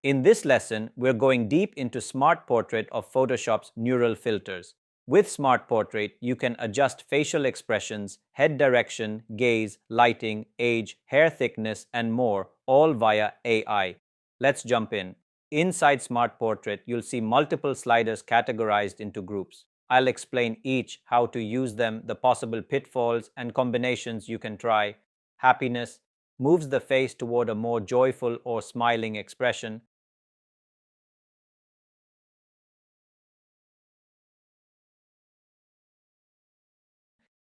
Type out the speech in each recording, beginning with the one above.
In this lesson, we're going deep into Smart Portrait of Photoshop's neural filters. With Smart Portrait, you can adjust facial expressions, head direction, gaze, lighting, age, hair thickness, and more, all via AI. Let's jump in. Inside Smart Portrait, you'll see multiple sliders categorized into groups. I'll explain each, how to use them, the possible pitfalls and combinations you can try. Happiness moves the face toward a more joyful or smiling expression.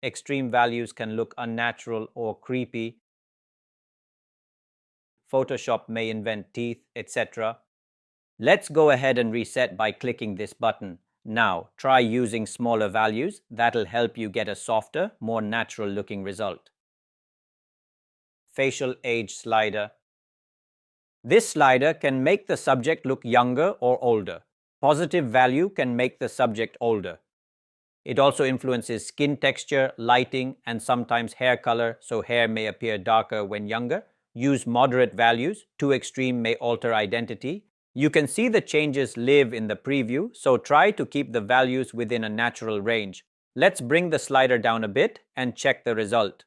Extreme values can look unnatural or creepy. Photoshop may invent teeth, etc. Let's go ahead and reset by clicking this button. Now, try using smaller values. That'll help you get a softer, more natural looking result. Facial age slider. This slider can make the subject look younger or older. Positive value can make the subject older. It also influences skin texture, lighting, and sometimes hair color, so hair may appear darker when younger. Use moderate values. Too extreme may alter identity. You can see the changes live in the preview, so try to keep the values within a natural range. Let's bring the slider down a bit and check the result.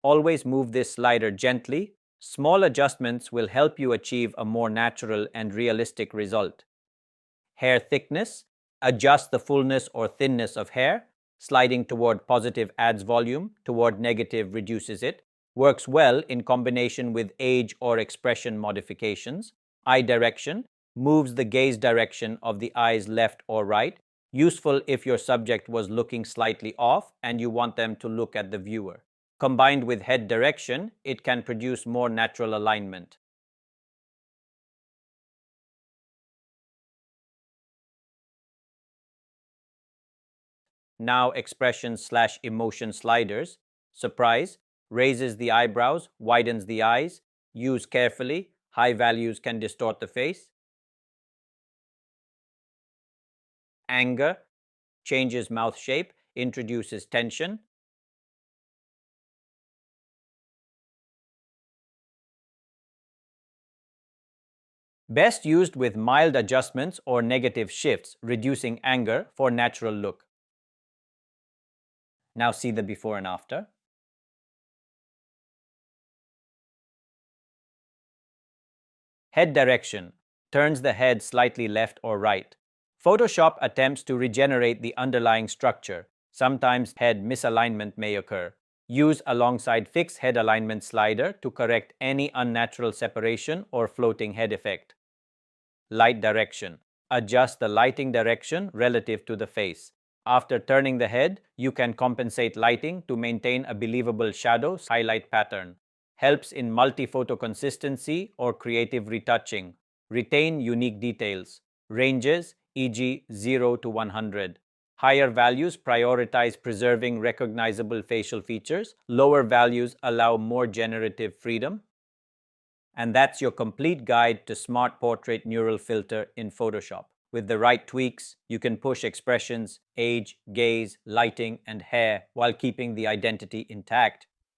Always move this slider gently. Small adjustments will help you achieve a more natural and realistic result. Hair thickness. Adjust the fullness or thinness of hair. Sliding toward positive adds volume, toward negative reduces it. Works well in combination with age or expression modifications. Eye direction moves the gaze direction of the eyes left or right. Useful if your subject was looking slightly off and you want them to look at the viewer. Combined with head direction, it can produce more natural alignment. Now expression/emotion sliders. Surprise raises the eyebrows, widens the eyes. Use carefully. High values can distort the face. Anger changes mouth shape, introduces tension. Best used with mild adjustments or negative shifts, reducing anger for natural look. Now see the before and after. Head direction turns the head slightly left or right. Photoshop attempts to regenerate the underlying structure. Sometimes head misalignment may occur. Use alongside fixed head alignment slider to correct any unnatural separation or floating head effect. Light direction. Adjust the lighting direction relative to the face. After turning the head, you can compensate lighting to maintain a believable shadow highlight pattern. Helps in multi-photo consistency or creative retouching. Retain unique details. Ranges, e.g. 0 to 100. Higher values prioritize preserving recognizable facial features. Lower values allow more generative freedom. And that's your complete guide to Smart Portrait Neural Filter in Photoshop. With the right tweaks, you can push expressions, age, gaze, lighting, and hair while keeping the identity intact.